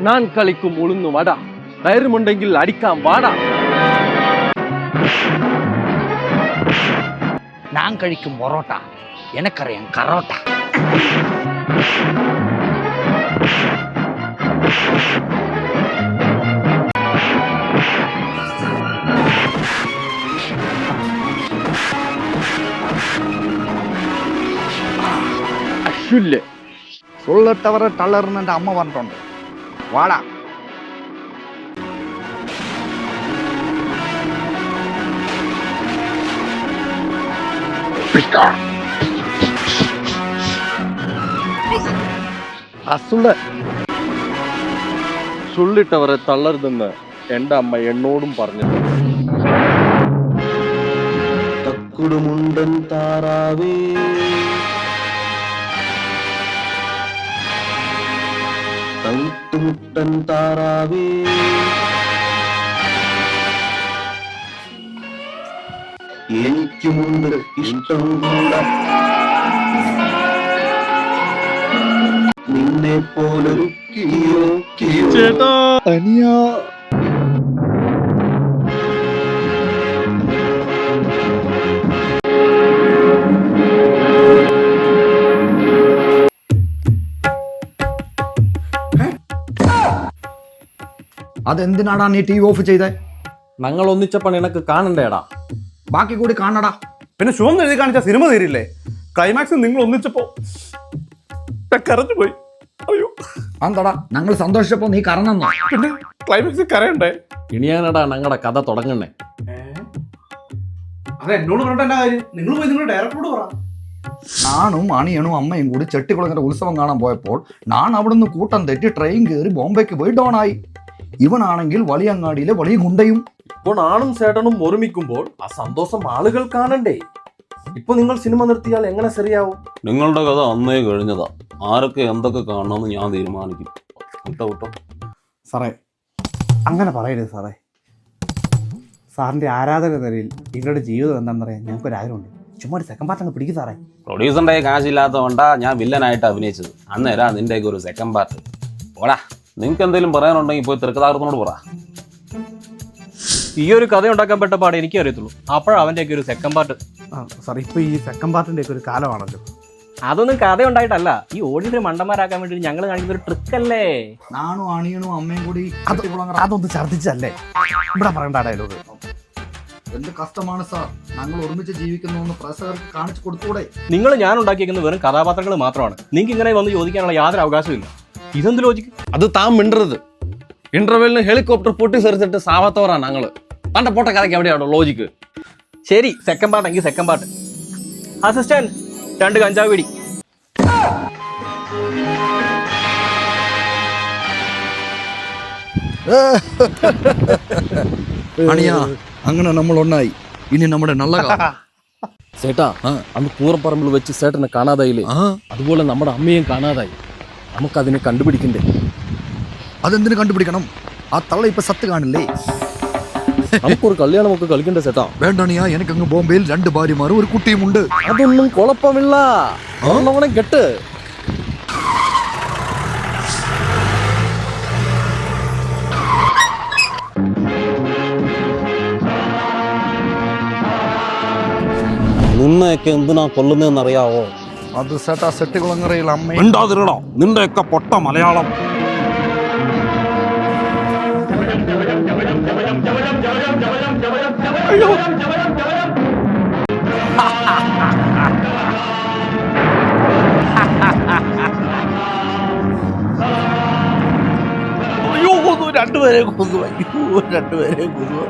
நான் களிக்கும் உளுந்து வடா தைரியமுണ്ടെങ്കിൽ அடிக்காம் வாடா. நான் கழிக்கும் பொரோட்டா எனக்கறியான் கரோட்டா. അശ്വില്ലേ சொல்லிட்டவரை டல்லர்னு എൻ്റെ അമ്മ പറഞ്ഞിട്ടുണ്ട്. വാടാ. சொல்லிட்டவரை தள்ளരുതെന്ന് എൻ്റെ അമ്മ എന്നോടും പറഞ്ഞിട്ടുണ്ട്. തക്കുടുമുണ്ടൻ താറാവേ തവിട്ടുമുട്ടൻ താറാവേ എനിക്കുമുണ്ട് ഇഷ്ടം കൂടെ നിന്നെ പോലൊരു കിളിയോ ചേട്ടാ അനിയാ. അതെന്തിനാടാ നീ ടി വി ഓഫ് ചെയ്തേ? ഞങ്ങൾ ഒന്നിച്ചപ്പോൾ നിനക്ക് കാണണ്ടേടാ. ബാക്കി കൂടി കാണടാ. പിന്നെ ഷോം എഴുതി കാണിച്ച സിനിമ തീരില്ലേ? ക്ലൈമാക്സ് നിങ്ങൾ ഒന്നിച്ചപ്പോ കരഞ്ഞു പോയി. അയ്യോ അന്തടാ ഞങ്ങൾ സന്തോഷിച്ചപ്പോ നീ കറങ്ങുന്നു. പിന്നെ ക്ലൈമാക്സ് കരയണ്ടേ? ഇനിയാണടാ ഞങ്ങളുടെ കഥ തുടങ്ങണേ. അത് എന്നോട് പറഞ്ഞ കാര്യം നിങ്ങൾ പോയി നിങ്ങളുടെ ഡയറക്ടറോട് പറ. നാണും അണിയണും അമ്മയും കൂടി ചെട്ടിക്കുളങ്ങര ഉത്സവം കാണാൻ പോയപ്പോൾ ഞാൻ അവിടുന്ന് കൂട്ടം തെറ്റി ട്രെയിൻ കയറി ബോംബെക്ക് പോയി ഡോണായി. ഇവനാണെങ്കിൽ വലിയങ്ങാടിയിലെ വലിയ ഗുണ്ടയും. ഇപ്പോൾ ആണും ചേട്ടനും ഒരുമിക്കുമ്പോൾ ആ സന്തോഷം ആളുകൾ കാണണ്ടേ? ഇപ്പൊ നിങ്ങൾ സിനിമ നിർത്തിയാൽ എങ്ങനെ ശരിയാവും? നിങ്ങളുടെ കഥ അന്നേ കഴിഞ്ഞതാ. ആരൊക്കെ എന്തൊക്കെ കാണണമെന്ന് ഞാൻ തീരുമാനിക്കും. വിട്ടോ വിട്ടോ സാറേ, അങ്ങനെ പറയരുത് സാറേ. സാറിന്റെ ആരാധക നിലയിൽ ഇവരുടെ ജീവിതം എന്താണെന്ന് പറയാൻ ഞങ്ങൾക്കൊരു ആഗ്രഹമുണ്ട്. ചുമ്മാ ഒരു സെക്കൻഡ് പാർട്ട് അങ്ങ് പിടിക്കും സാറേ. പ്രൊഡ്യൂസറിന്റെ കാശില്ലാത്തതുകൊണ്ടാ ഞാൻ വില്ലനായിട്ട് അഭിനയിച്ചത്. അന്നേരാ നിന്റെയൊക്കെ ഒരു സെക്കൻഡ് പാർട്ട്. ഓടാ, നിങ്ങൾക്ക് എന്തെങ്കിലും പറയാനുണ്ടെങ്കിൽ പോയി തിരക്കഥാകൃത്തിനോട് പറ. ഈ ഒരു കഥ ഉണ്ടാക്കാൻ പെട്ട പാടെ എനിക്കേ അറിയത്തുള്ളൂ. അപ്പോഴാണ് അവൻ്റെയൊക്കെ ഒരു സെക്കൻഡ് പാർട്ട്. സാർ ഇപ്പൊ ഈ സെക്കൻഡ് പാർട്ടിന്റെ ഒക്കെ ഒരു കാലമാണല്ലോ. അതൊന്നും കഥ ഉണ്ടായിട്ടല്ല, ഈ ഓഡിയൻസിനെ മണ്ടന്മാരാക്കാൻ വേണ്ടി ഞങ്ങൾ കാണിക്കുന്ന ഒരു ട്രിക്ക് അല്ലേ? നാണും അണിയണും അമ്മയും കൂടി അതൊന്ന് ഛർദ്ദിച്ചല്ലേ ഇവിടെ പറയേണ്ട ഡയലോഗ്. എന്ത് കഷ്ടമാണ് സാർ. ഞങ്ങൾ ഒരുമിച്ച് ജീവിക്കുന്നു പ്രേക്ഷകർക്ക് കാണിച്ചു കൊടുത്തൂടെ? നിങ്ങൾ ഞാൻ ഉണ്ടാക്കിയിരിക്കുന്ന വെറും കഥാപാത്രങ്ങൾ മാത്രമാണ്. നിങ്ങൾക്ക് ഇങ്ങനെ വന്ന് ചോദിക്കാനുള്ള യാതൊരു അവകാശമില്ല. ഇതെന്ത് ലോജിക്ക്? അത് താൻ മിണ്ടരുത്. ഇന്റർവെല്ലിന് ഹെലികോപ്റ്റർ പൊട്ടിത്തെറിച്ചിട്ട് സാവത്തോറാ ഞങ്ങള്. പണ്ട പോട്ട കഥയ്ക്ക് എവിടെയാണോ ലോജിക്ക്? ശരി, സെക്കൻഡ് പാർട്ട് എങ്കിൽ സെക്കൻഡ് പാർട്ട്. അസിസ്റ്റന്റ് 2 കഞ്ചാവ് പിടി. അണിയാ, അങ്ങനെ നമ്മൾ ഒന്നായി. ഇനി നമ്മുടെ നല്ല ചേട്ടാ, അന്ന് പൂറപ്പറമ്പിൽ വെച്ച് ചേട്ടനെ കാണാതായില്ലേ? അതുപോലെ നമ്മുടെ അമ്മയും കാണാതായി. നമുക്കതിനെ കണ്ടുപിടിക്കണ്ടേ? അതെന്തിനു കണ്ടുപിടിക്കണം? ആ തള്ള ഇപ്പൊ സത്ത് കാണില്ലേ? നമുക്കൊരു കല്യാണമൊക്കെ കളിക്കണ്ടേ ചേട്ടാ? വേണ്ടണിയാ, എനിക്കങ്ങ് ബോംബെയിൽ 2 ഭാര്യമാരും ഒരു കുട്ടിയുമുണ്ട്. അതൊന്നും കുഴപ്പമില്ല. അവനെ കെട്ട്. നിന്നെയൊക്കെ എന്തിനാ കൊല്ലുന്നതെന്നറിയാവോ? അത് ചേട്ടാ ചെട്ടികുളങ്ങരയിൽ അമ്മ. മിണ്ടാതിരടോ, നിന്റെയൊക്കെ പൊട്ട മലയാളം. അയ്യോ അയ്യോ കൊന്നു, രണ്ടുപേരെ കൊന്നു. അയ്യോ രണ്ടുപേരെ കൊന്നു.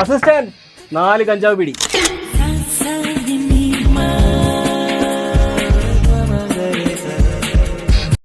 അസിസ്റ്റന്റ് 4 കഞ്ചാവ് പിടി.